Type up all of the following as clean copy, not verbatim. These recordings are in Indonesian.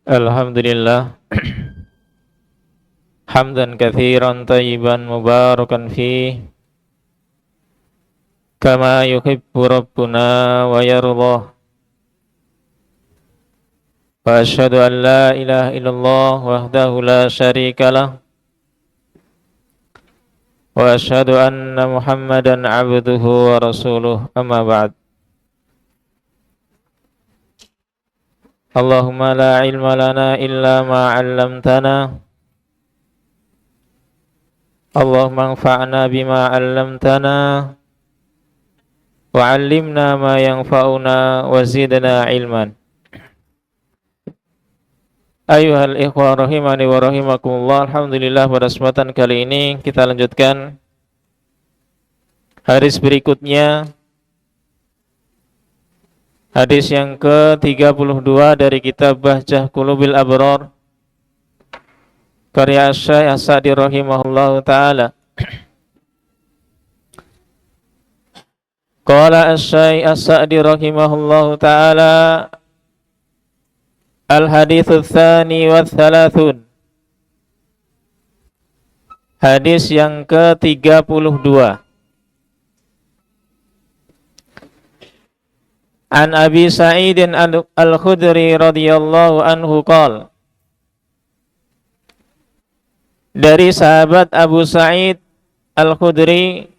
Alhamdulillah hamdan katsiran tayyiban mubarakan fi kama yuhibbu rabbuna wa yardah wa asyhadu an la ilaha illallah wahdahu la syarika lah wa asyhadu anna muhammadan abduhu wa rasuluh amma ba'd. Allahumma la ilma lana illa ma 'allamtana Allahumma anfa'na bima 'allamtana wa 'allimna ma yanfa'una wa zidna ilman. Ayuhal ikhwan rahimani wa rahimakumullah. Alhamdulillah, pada kesempatan kali ini kita lanjutkan hadis berikutnya, hadis yang ke-32 dari kitab Bahjah Qulubil Abrar karya Syekh As-Sa'di rahimahullahu taala. Qala Syekh As-Sa'di rahimahullahu taala Al-haditsu tsani wa tsalathun. Hadis yang ke-32. An Abi Sa'idin Al-Khudri radhiyallahu anhu qala. Dari sahabat Abu Sa'id Al-Khudri,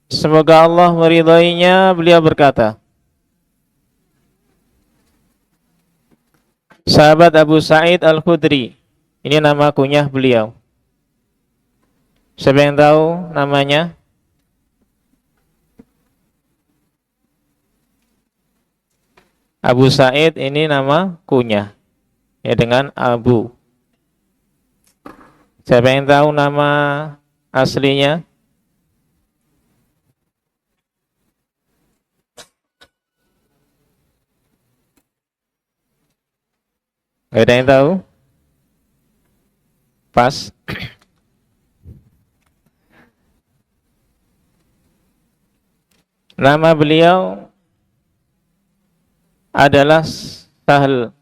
semoga Allah meridhoinya, beliau berkata, sahabat Abu Sa'id Al-Khudri, ini nama kunyah beliau. Siapa yang tahu namanya? Abu Sa'id ini nama kunyah, ya, dengan Abu. Siapa yang tahu nama aslinya? Gak ada yang tahu? Pas. Nama beliau adalah Sahal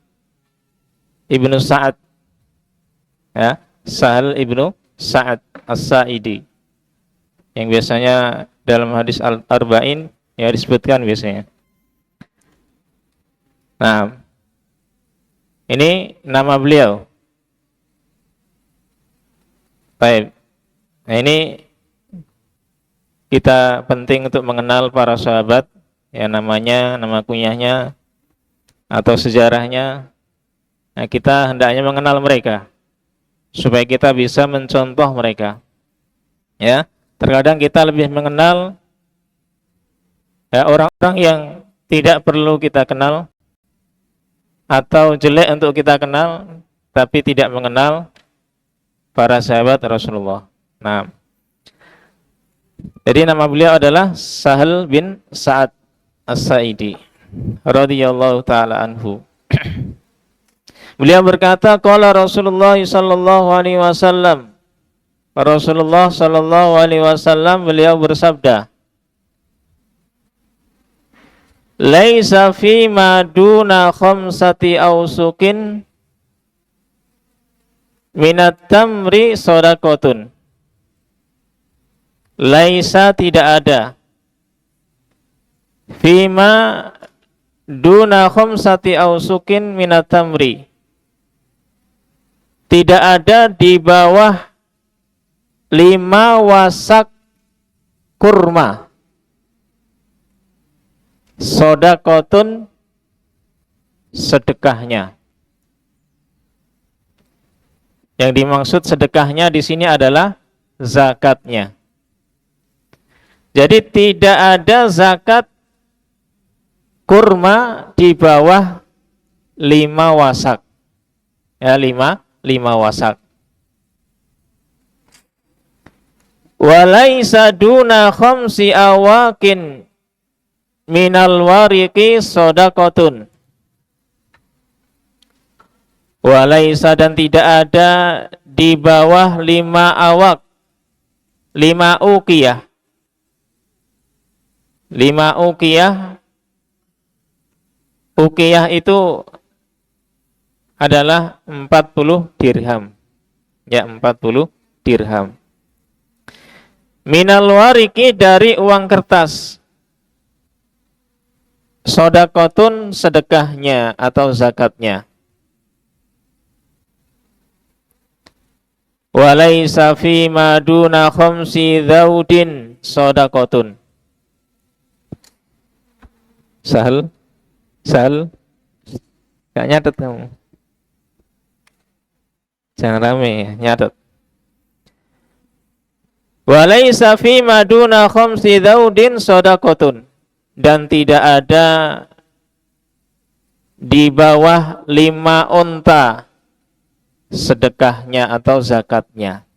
ibnu Sa'ad, ya, Sahal ibnu Sa'ad As-Sa'idi, yang biasanya dalam hadis Al-Arba'in ya disebutkan biasanya. Nah, ini nama beliau. Baik. Nah, ini kita penting untuk mengenal para sahabat, ya, namanya, nama kunyahnya atau sejarahnya. Nah, kita hendaknya mengenal mereka supaya kita bisa mencontoh mereka. Ya, terkadang kita lebih mengenal, ya, orang-orang yang tidak perlu kita kenal atau jelek untuk kita kenal, tapi tidak mengenal para sahabat Rasulullah. Nah, jadi nama beliau adalah Sahal bin Sa'ad As-Sa'idi radhiyallahu taala anhu. Beliau berkata, qala Rasulullah sallallahu alaihi wasallam. Rasulullah sallallahu alaihi wasallam beliau bersabda, laisa fi ma duna khamsati ausukin minat tamri shadaqatun. Laisa, tidak ada, fi ma duna khamsati ausukin minat tamri, tidak ada di bawah 5 wasak kurma, shadaqatun, sedekahnya. Yang dimaksud sedekahnya di sini adalah zakatnya. Jadi tidak ada zakat kurma di bawah 5 wasak. Ya, 5 wasak. Walaisa duna khamsi awakin minal wariqi shadaqatun. Walaisa, dan tidak ada di bawah 5 awak, 5 uqiyah. 5 uqiyah. Uqiyah itu adalah 40 dirham. Ya, 40 dirham. Minal wariki, dari uang kertas. Sodakotun, sedekahnya atau zakatnya. Walaysa fi maduna khamsi dhaudin sodakotun. Sahal? Gak nyatet kamu. Jangan rame ya, nyatet. Walaysa fi maduna khamsi dhaudin sodakotun. Dan tidak ada di bawah 5 unta sedekahnya atau zakatnya.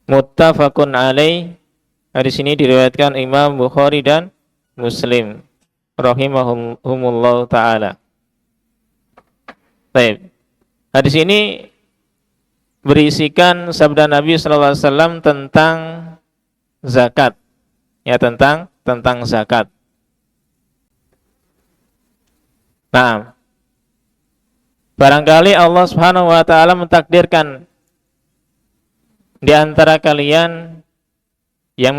Muttafaqun alaih. Hadis ini diriwayatkan Imam Bukhari dan Muslim rahimahumullah taala. Baik. Hadis ini berisikan sabda Nabi sallallahu alaihi wasallam tentang zakat. Ya, tentang zakat. Nah, barangkali Allah Subhanahu wa taala mentakdirkan di antara kalian yang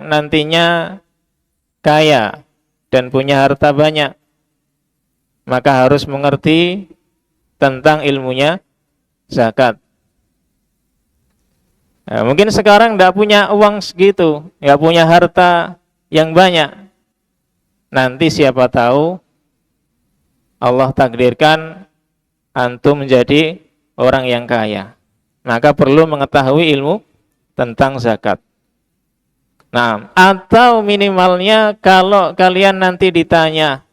nantinya kaya dan punya harta banyak, maka harus mengerti tentang ilmunya zakat. Nah, mungkin sekarang tidak punya uang segitu, nggak punya harta yang banyak. Nanti siapa tahu Allah takdirkan antum menjadi orang yang kaya. Maka perlu mengetahui ilmu tentang zakat. Nah, atau minimalnya kalau kalian nanti ditanya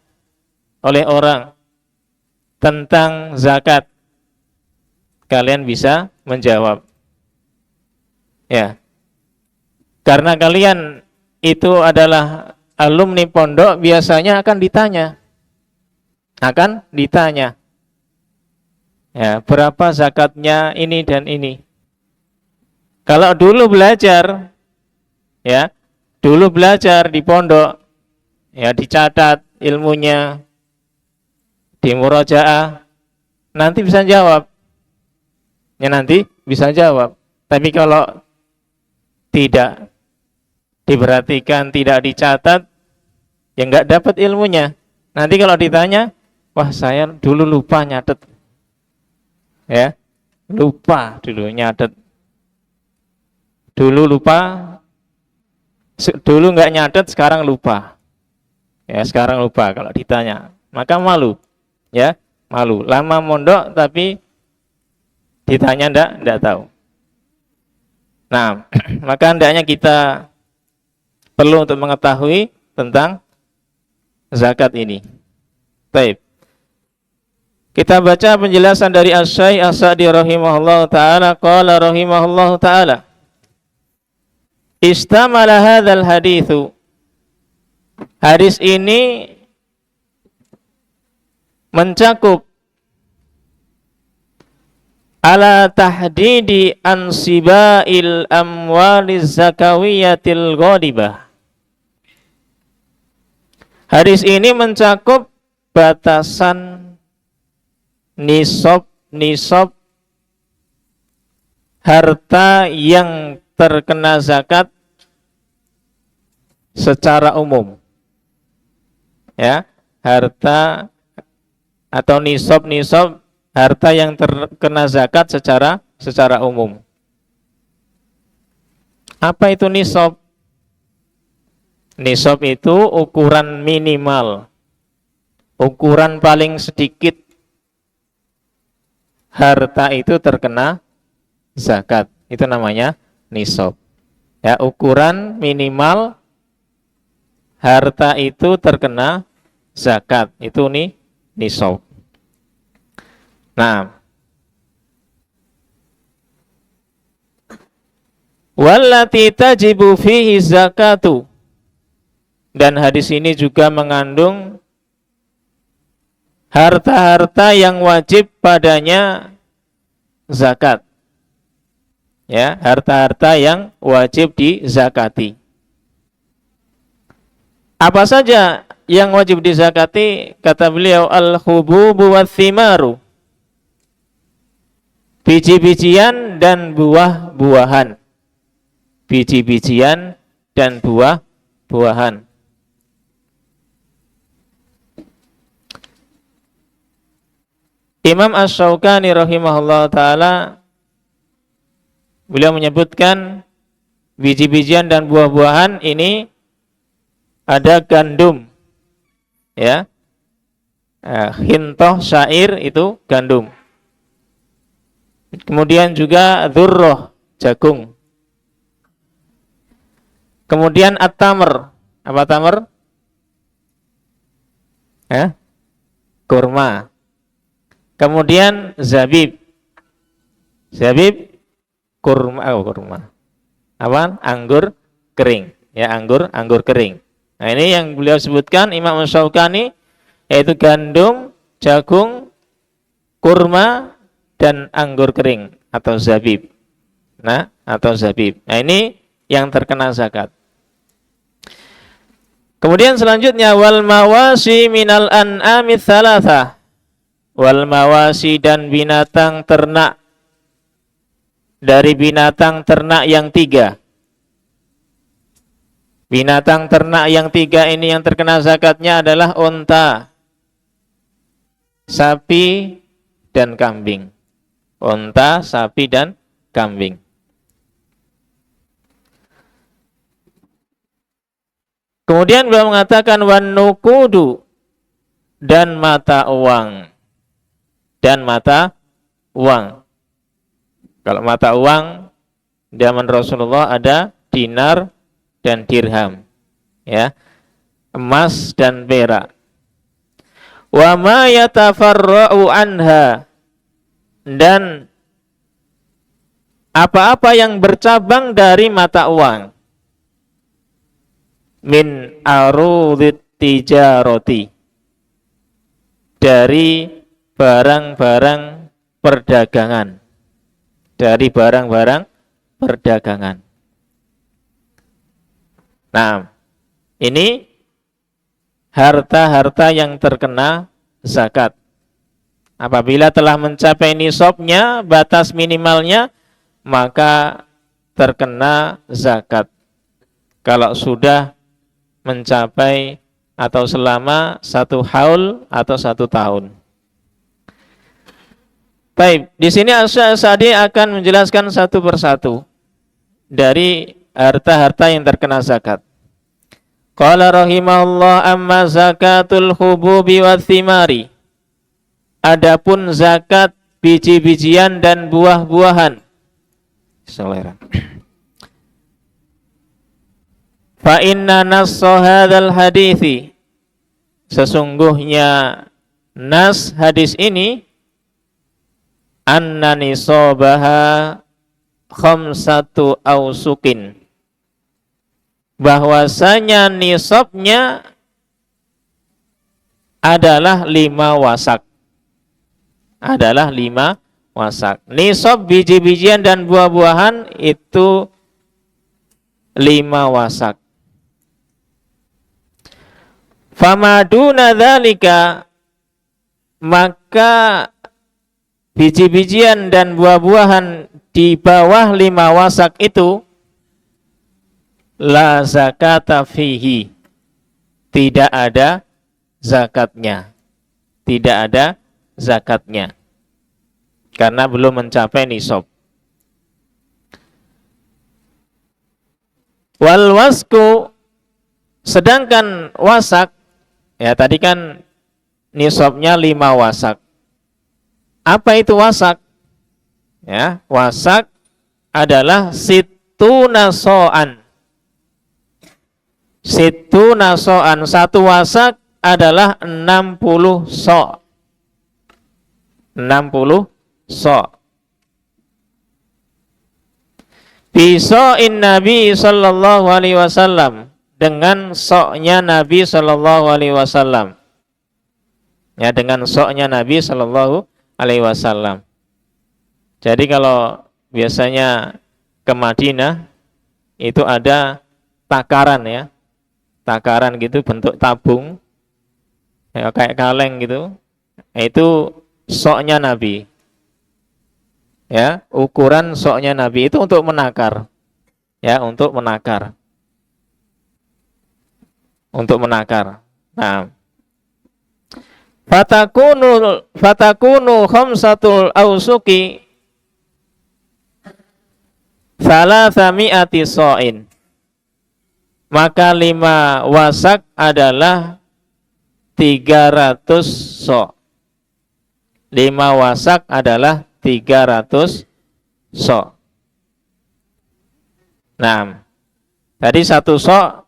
oleh orang tentang zakat, kalian bisa menjawab. Ya, karena kalian itu adalah alumni pondok, biasanya akan ditanya. Ya, berapa zakatnya ini dan ini. Kalau dulu belajar di pondok, ya dicatat ilmunya, di murojaah, nanti bisa jawab. Ya, nanti bisa jawab. Tapi kalau tidak diperhatikan, tidak dicatat, ya nggak dapat ilmunya. Nanti kalau ditanya, wah saya dulu lupa nyatet. Ya, lupa dulu nyatet. Dulu nggak nyatet, sekarang lupa. Ya, sekarang lupa kalau ditanya. Maka malu. Ya, malu. Lama mondok tapi ditanya ndak tahu. Nah, maka hendaknya kita perlu untuk mengetahui tentang zakat ini. Baik. Kita baca penjelasan dari Asy-Syaikh As-Sa'di rahimahullahu taala, qala rahimahullahu taala. Istamala hadzal haditsu. Hadis ini mencakup ala tahdidi ansibail amwaliz zakawiyatil ghadibah. Hadis ini mencakup batasan nisab harta yang terkena zakat secara umum. Ya, harta atau nisab harta yang terkena zakat secara umum. Apa itu nisab? Nisab itu ukuran minimal, ukuran paling sedikit harta itu terkena zakat. Itu namanya nisab. Ya, ukuran minimal harta itu terkena zakat. Itu nisab. Nah, wallati tajibu fihi zakatu. Dan hadis ini juga mengandung harta-harta yang wajib padanya zakat. Ya, harta-harta yang wajib dizakati. Apa saja yang wajib dizakati, kata beliau, al-hububu wath-thimaru, biji-bijian dan buah-buahan. Biji-bijian dan buah-buahan. Imam Asy-Syaukani rahimahullah ta'ala, beliau menyebutkan biji-bijian dan buah-buahan ini ada gandum, ya, hintoh, syair itu gandum. Kemudian juga dzurrah, jagung. Kemudian at-tamr, apa tamr? Kurma. Kemudian zabib, kurma. Apa? Anggur kering, ya, anggur kering. Nah, ini yang beliau sebutkan Imam Asy-Syaukani, yaitu gandum, jagung, kurma, dan anggur kering atau zabib. Nah, ini yang terkena zakat. Kemudian selanjutnya wal mawasi minal an'ami tsalatsah. Wal mawasi dan binatang ternak dari binatang ternak yang 3. Binatang ternak yang 3 ini yang terkena zakatnya adalah unta, sapi, dan kambing. Unta, sapi, dan kambing. Kemudian beliau mengatakan wan nukudu, dan mata uang. Dan mata uang. Kalau mata uang zaman Rasulullah ada dinar dan dirham, ya, emas dan perak. Wa ma yatafarra'u anha, dan apa-apa yang bercabang dari mata uang. Min arudit tijaroti, dari barang-barang perdagangan. Dari barang-barang perdagangan. Nah, ini harta-harta yang terkena zakat. Apabila telah mencapai nisabnya, batas minimalnya, maka terkena zakat. Kalau sudah mencapai atau selama 1 haul atau 1 tahun. Baik, di sini Asy-Sa'di akan menjelaskan satu persatu dari harta-harta yang terkena zakat. Qala rahimahullah amma zakatul hububi wath-thimari. Adapun zakat biji-bijian dan buah-buahan. Selera. Fa inna nassa hadzal hadithi, sesungguhnya nas hadis ini, anna nisabaha khamsatu ausukin, bahwasanya nisabnya adalah 5 wasak. Adalah 5 wasak. Nisab biji-bijian dan buah-buahan itu 5 wasak. Famaduna dzalika, maka biji-bijian dan buah-buahan di bawah 5 wasak itu la zakata fihi, tidak ada zakatnya. Tidak ada zakatnya karena belum mencapai nisab. Wal wasku, sedangkan wasak, ya tadi kan nisabnya 5 wasak. Apa itu wasak? Ya, wasak adalah situna so'an. Situna so'an, 1 wasak adalah 60 so'. 60 so'. Biso'in Nabi sallallahu alaihi wasallam, dengan soknya Nabi sallallahu alaihi wasallam. Ya, dengan soknya Nabi sallallahu alaihi wasallam. Jadi kalau biasanya ke Madinah itu ada takaran, ya. Takaran gitu bentuk tabung ya, kayak kaleng gitu. Itu soknya Nabi. Ya, ukuran soknya Nabi itu untuk menakar. Ya, untuk menakar. Untuk menakar. Nah, fatakunu khamsatul ausuki thalathami'ati so'in. Maka 5 wasak adalah 300 so'. 5 wasak adalah 300 so'. Nah, tadi 1 so'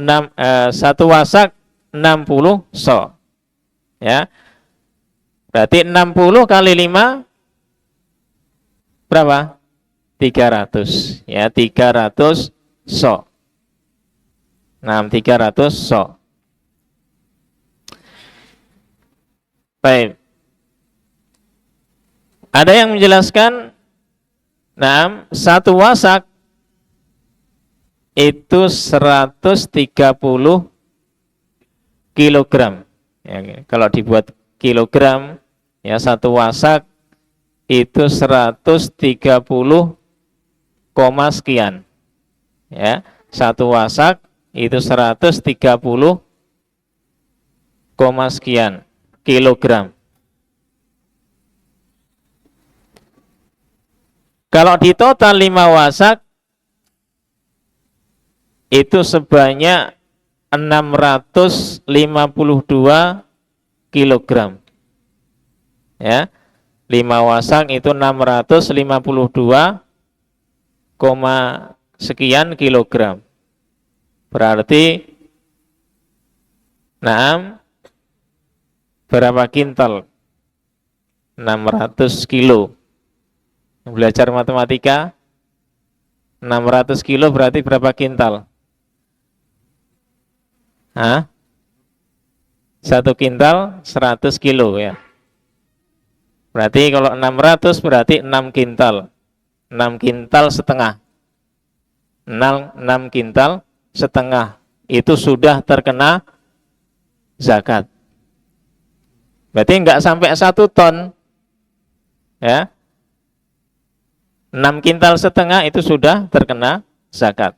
1 wasak 60 so'. Ya. Berarti 60 kali 5 berapa? 300. Ya, 300 so'. 300 so'. Baik. Ada yang menjelaskan, 1 wasak itu 130 kilogram. Ya, kalau dibuat kilogram, ya 1 wasak itu 130 koma sekian. Ya, 1 wasak itu 130 koma sekian kilogram. Kalau di total 5 wasak itu sebanyak 652 kilogram. Ya. 5 wasak itu 652 koma sekian kilogram. Berarti berapa kintal? 600 kilo. Belajar matematika, 600 kilo berarti berapa kintal? 1 kintal 100 kilo ya. Berarti kalau 600 berarti 6 kintal. 6 kintal setengah. 6 kintal setengah. Itu sudah terkena zakat. Berarti enggak sampai 1 ton. Ya. 6 kintal setengah itu sudah terkena zakat.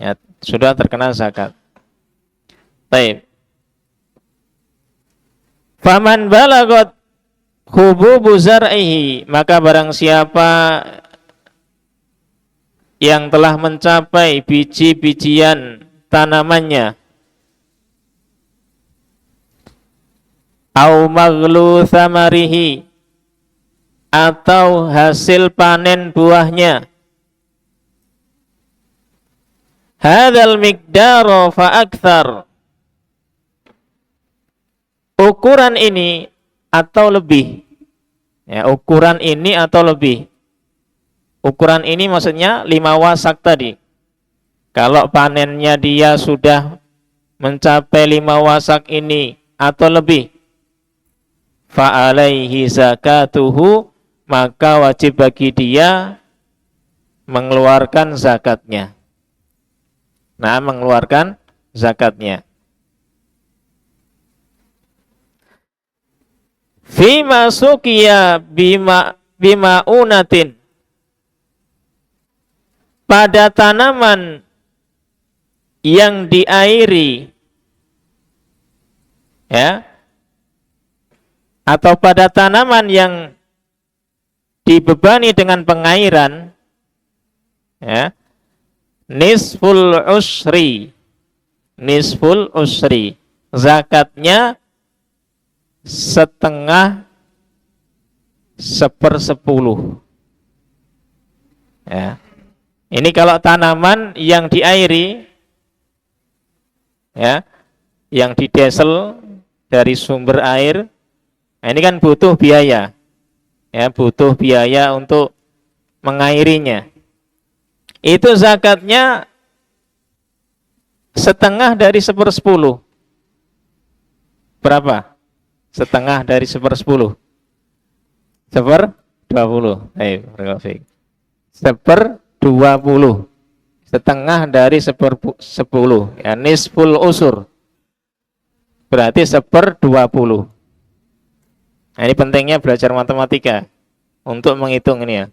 Ya, sudah terkena zakat. Baik. Faman balagot hububu zar'ihi, maka barang siapa yang telah mencapai biji-bijian tanamannya, au maghlu thamarihi, atau hasil panen buahnya, hadzal miqdaru fa aktsar, ukuran ini atau lebih. Ya, ukuran ini atau lebih. Ukuran ini maksudnya 5 wasak tadi. Kalau panennya dia sudah mencapai 5 wasak ini atau lebih, fa alaihi zakatuhu, maka wajib bagi dia mengeluarkan zakatnya. Mengeluarkan zakatnya. Fima sukiya bima unatin, pada tanaman yang diairi, ya, atau pada tanaman yang dibebani dengan pengairan, ya, nisful usri, zakatnya setengah 1/10. Ya. Ini kalau tanaman yang diairi, ya, yang didesel dari sumber air, ini kan butuh biaya. Ya, butuh biaya untuk mengairinya. Itu zakatnya setengah dari 1/10. Berapa? Setengah dari 1/10. 1/20. 1/20. Setengah dari 1/10. Ya, nisful usur. berarti 1/20. Nah, ini pentingnya belajar matematika untuk menghitung ini ya.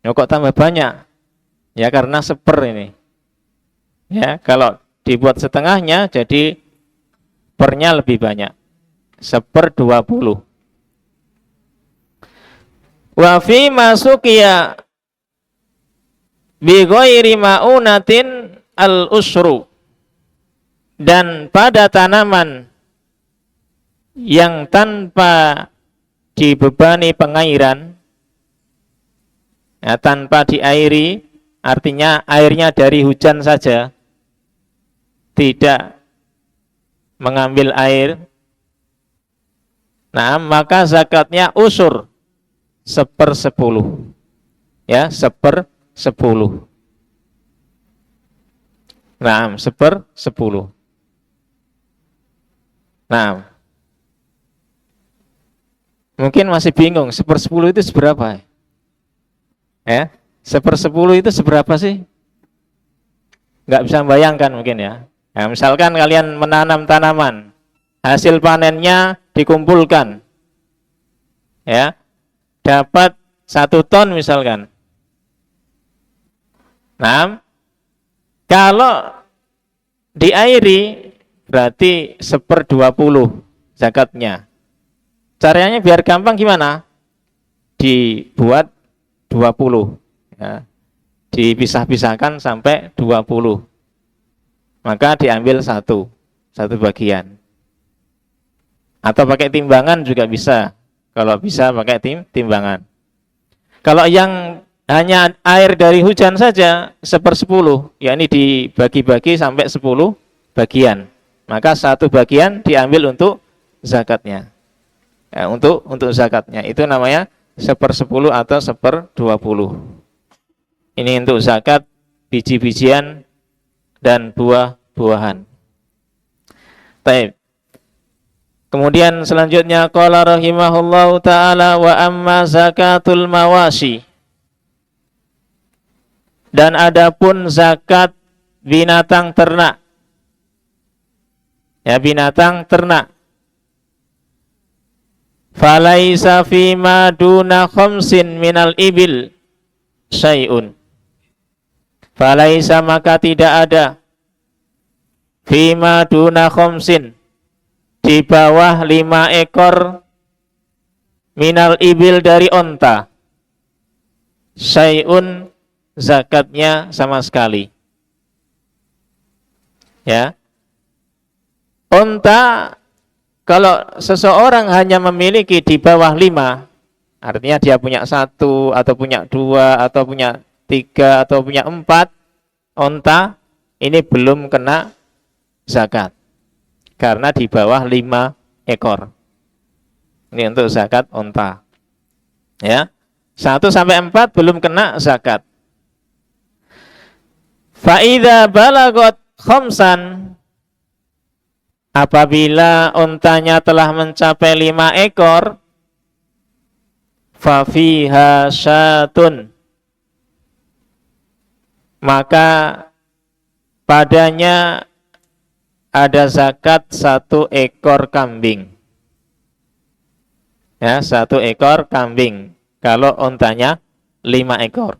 Kok tambah banyak? Ya karena 1/, ini. Ya, kalau dibuat setengahnya jadi pernya lebih banyak. 1/20. Wa fi masuqiya bi ghairi ma'unatin al-usru. Dan pada tanaman yang tanpa dibebani pengairan, ya, tanpa diairi, artinya airnya dari hujan saja, tidak mengambil air, nah maka zakatnya usur 1/10, ya 1/10. Nah 1/10. Nah, mungkin masih bingung 1/10 itu seberapa? Ya, 1/10 itu seberapa sih? Nggak bisa bayangkan mungkin ya. Nah, misalkan kalian menanam tanaman, hasil panennya dikumpulkan, ya, dapat 1 ton misalkan. Nah, kalau diairi berarti 1/20 zakatnya. Caranya biar gampang gimana? Dibuat 20, ya. Dipisah-pisahkan sampai 20. Maka diambil satu bagian. Atau pakai timbangan juga bisa. Kalau bisa pakai timbangan. Kalau yang hanya air dari hujan saja 1/10, yakni dibagi-bagi sampai 10 bagian. Maka 1 bagian diambil untuk zakatnya. Ya, untuk zakatnya itu namanya 1/10 atau 1/20. Ini untuk zakat biji-bijian dan buah-buahan. Baik. Kemudian selanjutnya qala rahimahullahu taala wa amma zakatul mawashi. Dan adapun zakat binatang ternak. Ya, binatang ternak. Falaisa fima duna khamsin minal ibil syai'un. Falaisa maka tidak ada fima duna khamsin di bawah 5 ekor minal ibil dari onta syai'un zakatnya sama sekali. Ya. Onta, kalau seseorang hanya memiliki di bawah 5, artinya dia punya 1 atau punya 2 atau punya 3 atau punya 4 onta, ini belum kena zakat karena di bawah 5 ekor. Ini untuk zakat onta. Ya, 1 sampai 4 belum kena zakat. Fa idza balagot khamsan, apabila ontanya telah mencapai 5 ekor, fa fiha syatun, maka padanya ada zakat 1 ekor kambing. Ya, 1 ekor kambing kalau ontanya 5 ekor.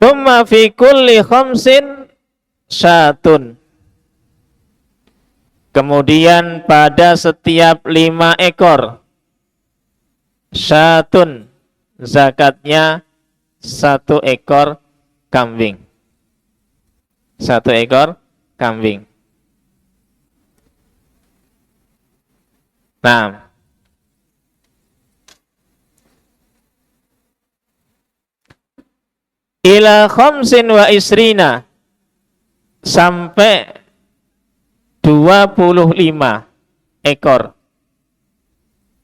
Tsumma fi kulli khamsin syatun. Kemudian pada setiap 5 ekor syatun, zakatnya 1 ekor kambing. 1 ekor kambing. Nah, ila khamsin wa isrina, sampai 25 ekor.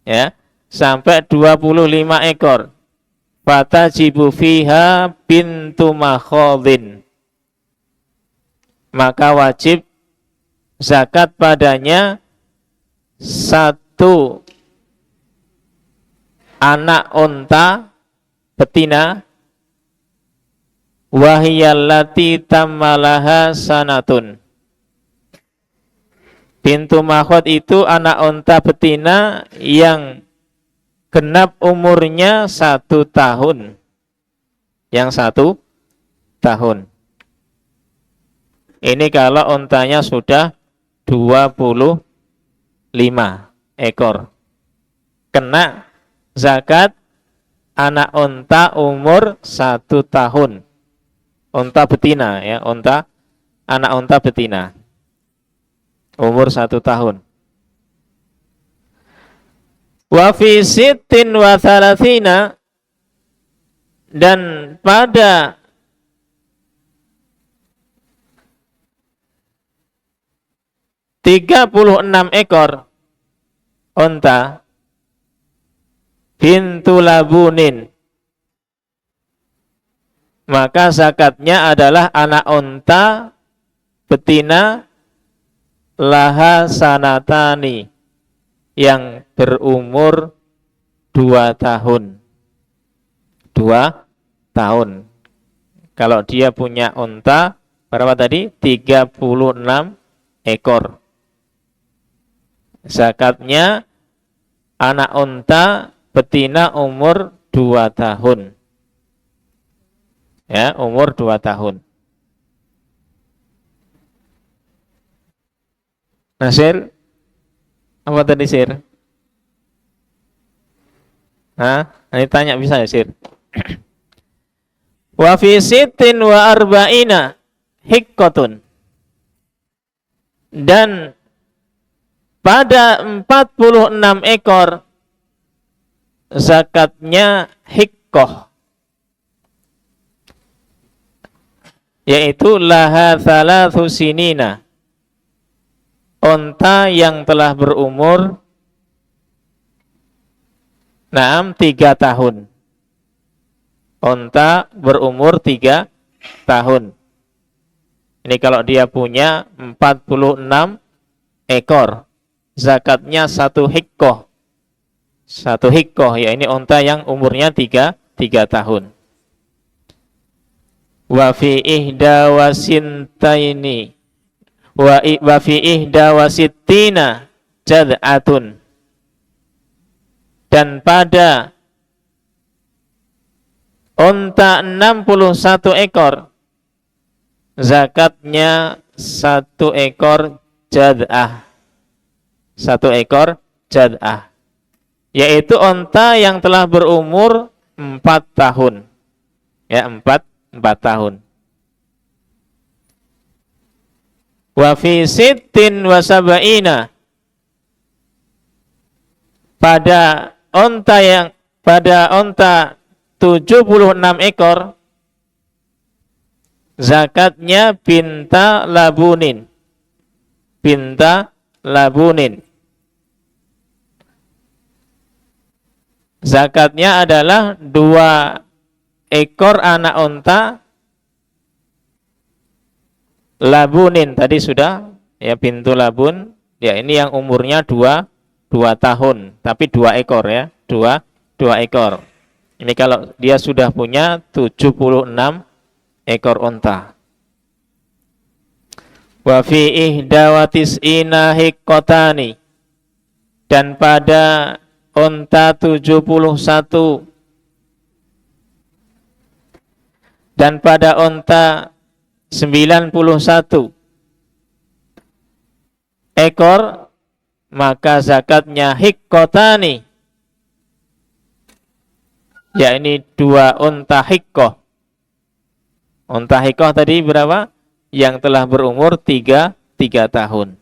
Ya, sampai 25 ekor. Fatajibu fiha bintu makhadhin, maka wajib zakat padanya 1 anak unta betina, wahiyallati tammalaha sanatun, Bintu makhot itu anak unta betina yang genap umurnya 1 tahun. Yang 1 tahun. Ini kalau untanya sudah 25 ekor. Kena zakat anak unta umur 1 tahun. Unta betina ya, anak unta betina. Umur 1 tahun. Wa fi sittin wa thalathina, dan pada 36 ekor unta bintu labunin, maka zakatnya adalah anak unta betina laha sanatani, yang berumur 2 tahun. 2 tahun. Kalau dia punya unta berapa tadi? 36 ekor. Zakatnya anak unta betina umur 2 tahun. Ya, umur 2 tahun. Nasir, apa tadi Sir? Ini tanya bisa ya Sir? Wa fi sittin wa arba'ina hikkotun, dan pada 46 ekor zakatnya hikkoh, yaitu laha thalathu sinina, unta yang telah berumur 3 tahun. Unta berumur 3 tahun. Ini kalau dia punya 46 ekor, zakatnya 1 hikkoh. 1 hikkoh, ya ini unta yang umurnya 3 tahun. Wa fi ihda wasintaini wa fi ihda wasittina jad'atun, dan pada unta 61 ekor zakatnya 1 ekor jad'ah. 1 ekor jad'ah, yaitu unta yang telah berumur 4 tahun. Ya, 4 tahun. Wa fi sittin wa sab'ina, pada unta 76 ekor zakatnya binta labunin. Binta labunin. Zakatnya adalah 2 ekor anak unta labunin. Tadi sudah ya, bintu labun. Ya, ini yang umurnya 2 tahun, tapi 2 ekor ya. 2 ekor. Ini kalau dia sudah punya 76 ekor unta. Wa fi ihda wa tis'ina hiqqatani, dan pada unta 71, dan pada unta 91 ekor, maka zakatnya hiqqatani, ya ini 2 unta hikkoh. Unta hikkoh tadi berapa? Yang telah berumur 3 tahun.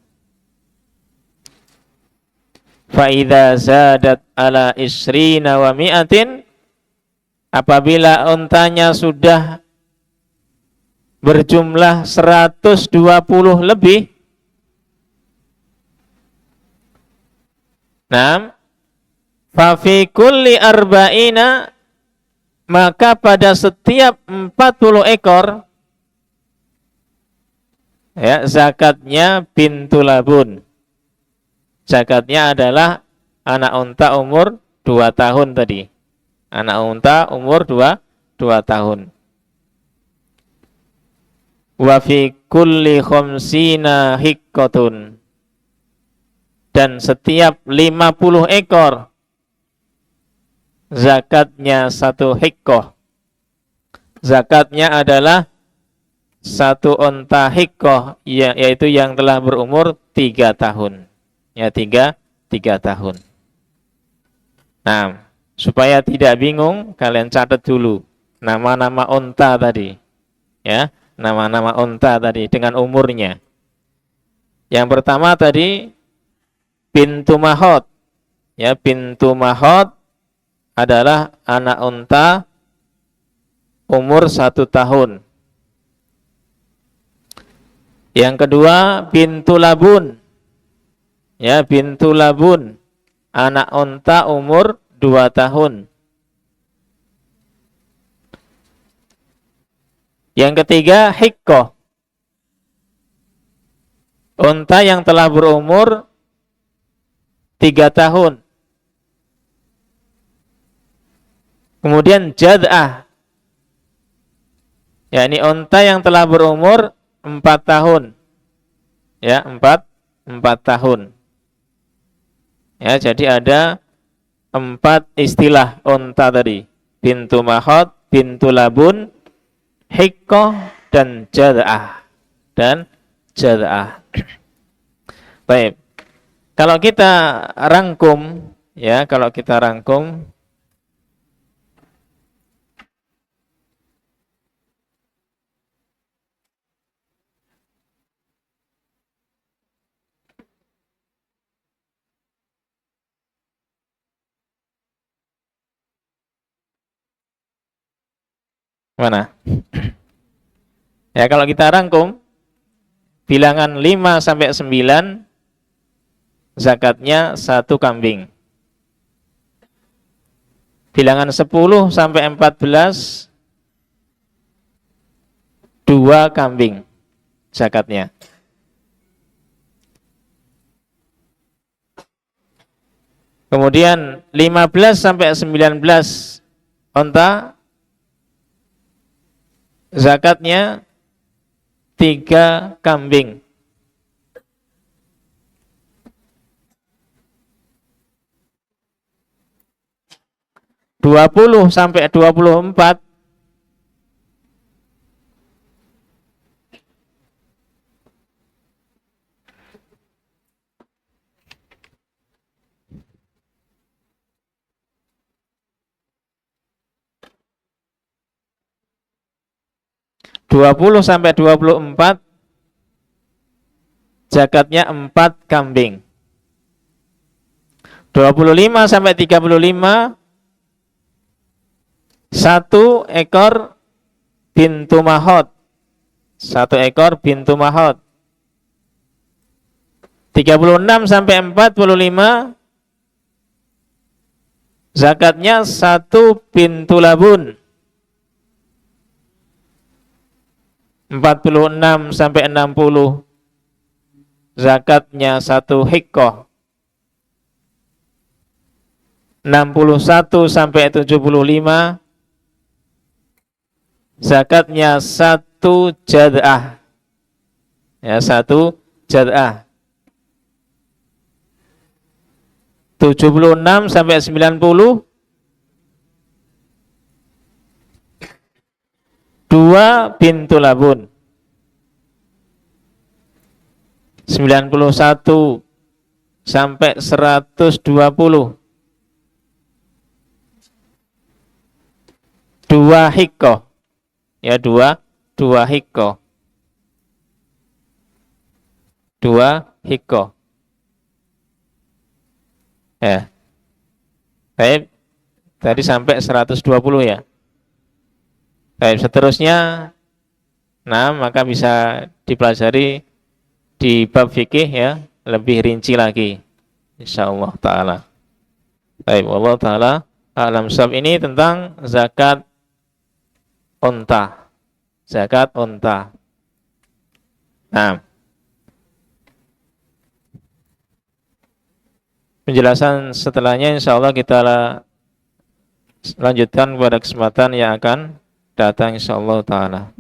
Fa idza zadat ala isrina wa mi'atin, apabila untanya sudah berjumlah 120 lebih, fa fi kulli arba'ina, maka pada setiap 40 ekor ya, zakatnya bintu labun. Zakatnya adalah anak unta umur 2 tahun tadi. Anak unta umur 2 tahun. Wa fi kulli khamsina hiqqatun, dan setiap 50 ekor zakatnya 1 hikkoh. Zakatnya adalah 1 unta hikkoh, yaitu yang telah berumur 3 tahun. Ya, 3 tahun. Nah, supaya tidak bingung, kalian catat dulu nama-nama unta tadi. Ya, nama-nama unta tadi dengan umurnya. Yang pertama tadi bintu mahot. Ya, bintu mahot adalah anak unta umur 1 tahun. Yang kedua bintu labun. Ya, bintu labun, anak unta umur 2 tahun. Yang ketiga hikkoh, unta yang telah berumur 3 tahun. Kemudian jad'ah, yakni unta yang telah berumur 4 tahun. Ya, 4 tahun. Ya, jadi ada 4 istilah unta tadi. Bintu mahot, bintu labun, hikkoh, dan jad'ah. Baik. Kalau kita rangkum, mana? Ya, kalau kita rangkum bilangan 5 sampai 9 zakatnya 1 kambing. Bilangan 10 sampai 14 2 kambing zakatnya. Kemudian 15 sampai 19 unta zakatnya 3 kambing. Dua 20 sampai 24 20 sampai 24 zakatnya 4 kambing. 25 sampai 35 1 ekor bintu mahot. 1 ekor bintu mahot. 36 sampai 45 zakatnya 1 bintu labun. 46 sampai 60 zakatnya 1 hikkoh. 61 sampai 75 zakatnya 1 jad'ah. Ya, 1 jad'ah. 76 sampai 90 2 bintu labun. 91 sampai 120 2 hikkoh. Ya, 2 hikkoh. 2 hikkoh. Ya. Baik. Tadi sampai 120 ya. Baik, seterusnya maka bisa dipelajari di bab fikih ya, lebih rinci lagi insyaallah taala. Baik, wallahu taala a'lam shawab. Ini tentang zakat unta. Zakat unta. Nah, penjelasan setelahnya insyaallah kita lanjutkan pada kesempatan yang akan datang insyaallah taala.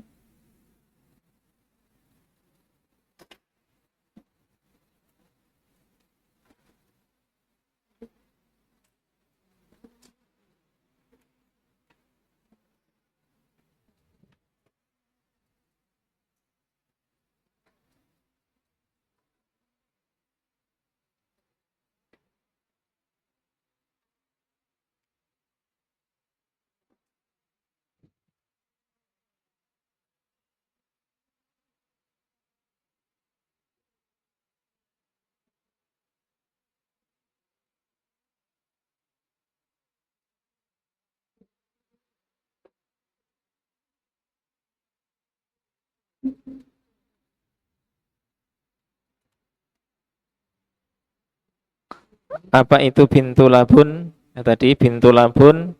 Apa itu bintu labun? Ya, tadi bintu labun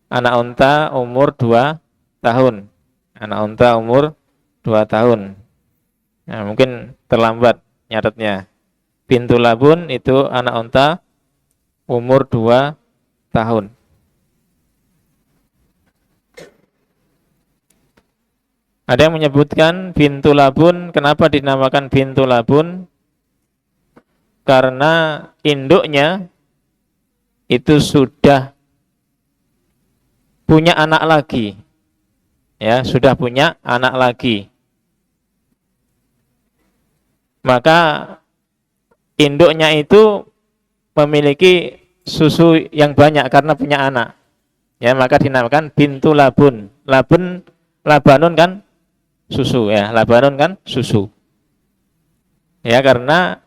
anak unta umur 2 tahun. Anak unta umur 2 tahun. Nah, mungkin terlambat nyatetnya. Bintu labun itu anak unta umur 2 tahun. Ada yang menyebutkan bintu labun, kenapa dinamakan bintu labun? Karena induknya itu sudah punya anak lagi. Ya, sudah punya anak lagi. Maka induknya itu memiliki susu yang banyak karena punya anak. Ya, maka dinamakan bintu labun. Labanun kan susu ya, labanun kan susu. Ya, karena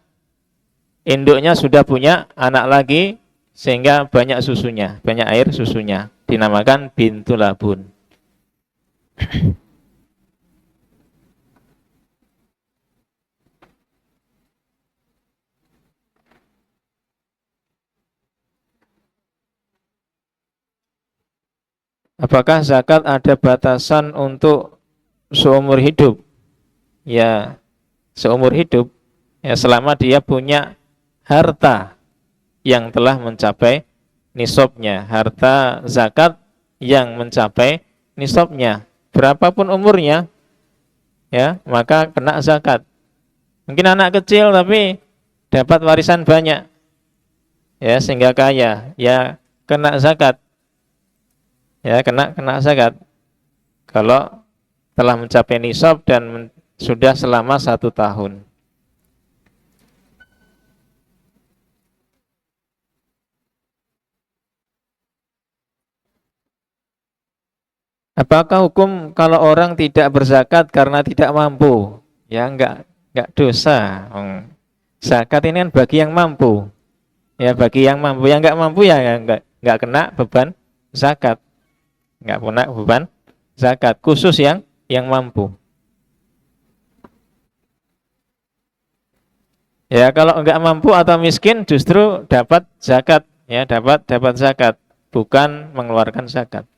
induknya sudah punya anak lagi sehingga banyak susunya, banyak air susunya. Dinamakan bintu labun. Apakah zakat ada batasan untuk seumur hidup? Ya, seumur hidup. Ya, selama dia punya harta yang telah mencapai nisabnya, harta zakat yang mencapai nisabnya, berapapun umurnya, ya, maka kena zakat. Mungkin anak kecil tapi dapat warisan banyak, ya, sehingga kaya, ya kena zakat. Ya, kena zakat. Kalau telah mencapai nisab dan sudah selama 1 tahun. Apakah hukum kalau orang tidak berzakat karena tidak mampu? Ya enggak dosa. Zakat ini kan bagi yang mampu. Ya bagi yang mampu, yang enggak mampu ya enggak kena beban zakat. Enggak kena beban zakat khusus yang mampu. Ya kalau enggak mampu atau miskin justru dapat zakat, ya dapat zakat, bukan mengeluarkan zakat.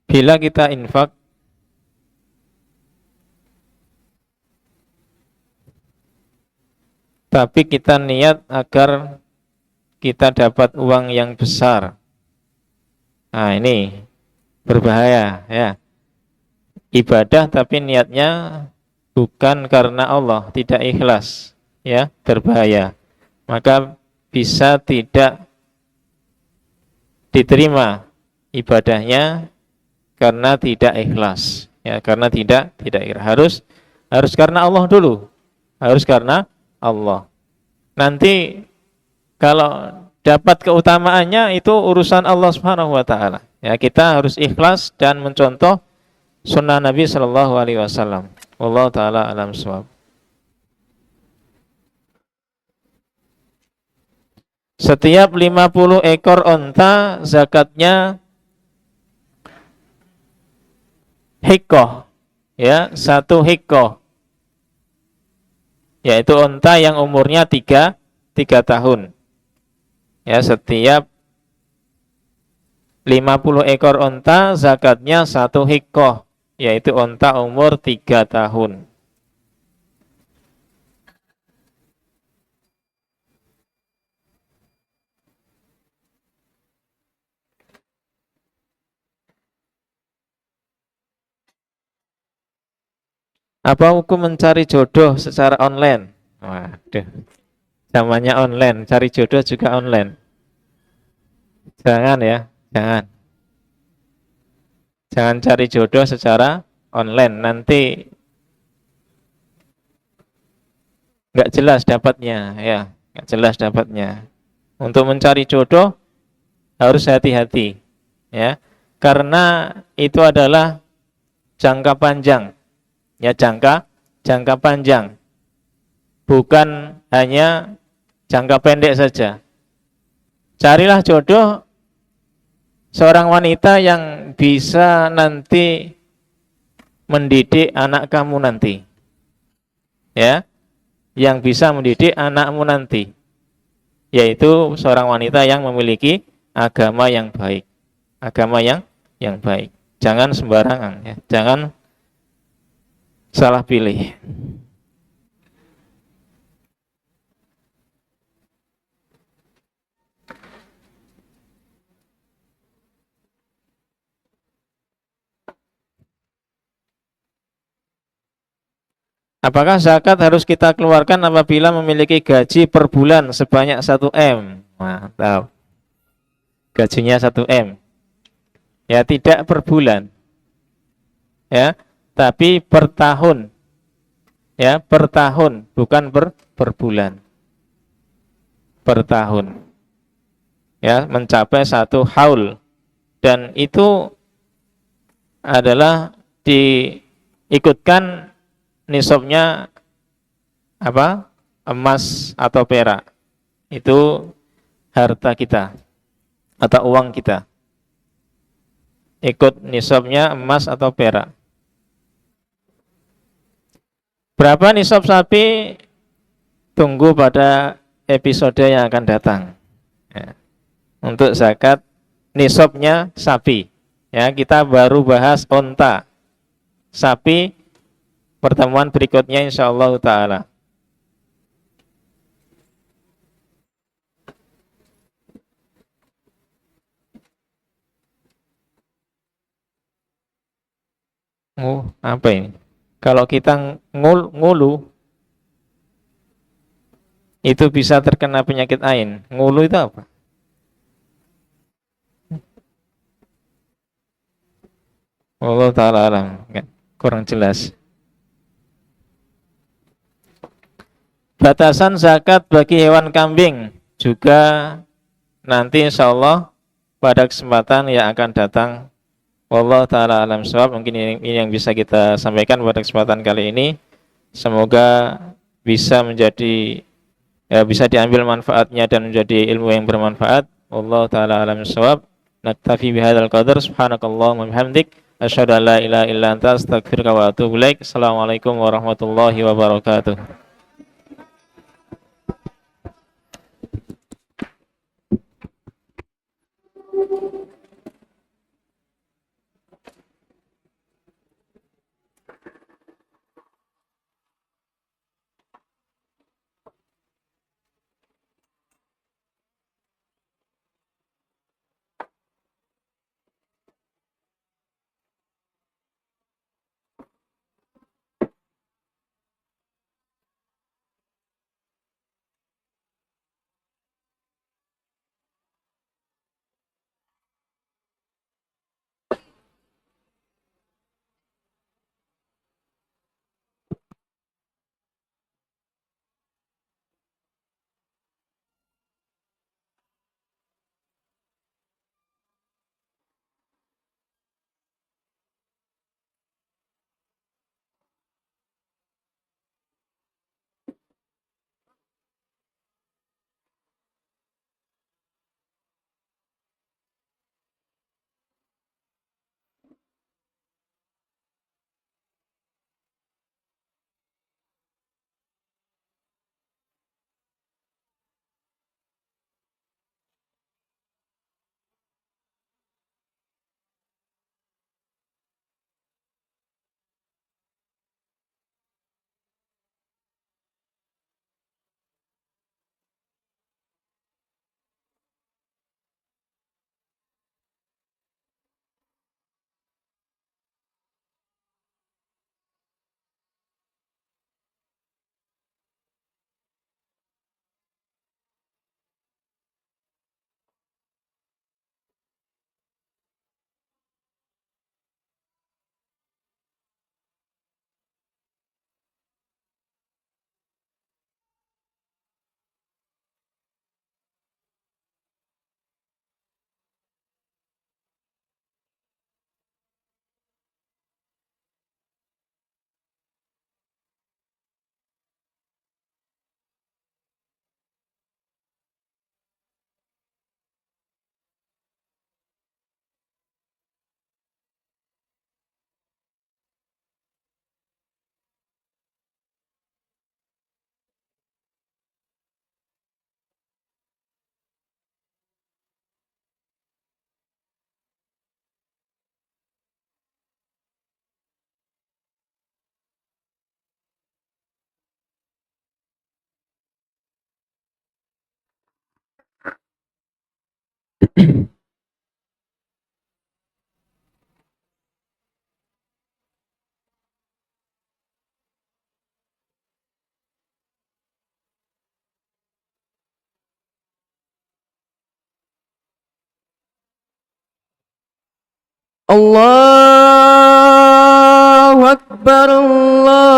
Bila kita infak tapi kita niat agar kita dapat uang yang besar, nah ini berbahaya ya. Ibadah tapi niatnya bukan karena Allah, tidak ikhlas, ya berbahaya. Maka bisa tidak diterima ibadahnya karena tidak ikhlas, ya karena tidak ikhlas. Harus karena Allah dulu, harus karena Allah. Nanti kalau dapat keutamaannya itu urusan Allah Subhanahu wa taala. Ya, kita harus ikhlas dan mencontoh sunnah Nabi sallallahu alaihi wasallam. Wallahu taala alam shawab. Setiap 50 ekor onta zakatnya hikoh, ya 1 hikoh, yaitu onta yang umurnya 3 tahun. Ya, setiap 50 ekor onta zakatnya 1 hikoh, yaitu onta umur 3 tahun. Apa hukum mencari jodoh secara online? Waduh, zamannya online, cari jodoh juga online. Jangan ya, jangan. Jangan cari jodoh secara online, nanti nggak jelas dapatnya, ya, nggak jelas dapatnya. Untuk mencari jodoh harus hati-hati, ya, karena itu adalah jangka panjang, ya jangka panjang. bukan hanya jangka pendek saja. Carilah jodoh seorang wanita yang bisa nanti mendidik anak kamu nanti. Ya, yang bisa mendidik anakmu nanti, yaitu seorang wanita yang memiliki agama yang baik. Agama yang baik. Jangan sembarangan ya. Jangan salah pilih. Apakah zakat harus kita keluarkan apabila memiliki gaji per bulan sebanyak 1 M? Mantap. Gajinya 1 M. Ya, tidak per bulan. Ya, tapi per tahun. Ya, per tahun, bukan per bulan. Per tahun. Ya, mencapai 1 haul. Dan itu adalah diikutkan nisabnya apa? Emas atau perak. Itu harta kita atau uang kita. Ikut nisabnya emas atau perak. Berapa nisab sapi? Tunggu pada episode yang akan datang. Ya. Untuk zakat nisabnya sapi. Ya, kita baru bahas onta. Sapi pertemuan berikutnya insyaallah taala. Oh, apa ini? Kalau kita ngulu itu bisa terkena penyakit ain. Ngulu itu apa? Allah taala alam. Kurang jelas. Batasan zakat bagi hewan kambing juga nanti insya Allah pada kesempatan yang akan datang. Wallahu taala alam shawab. Mungkin ini yang bisa kita sampaikan pada kesempatan kali ini. Semoga bisa menjadi bisa diambil manfaatnya dan menjadi ilmu yang bermanfaat. Wallahu taala alam shawab. Naktafi bihadzal qadar. Subhanakallahumma bihamdik asyhadu an la ilaha illa anta astaghfiruka wa atubu ilaik. Assalamualaikum warahmatullahi wabarakatuh. الله أكبر الله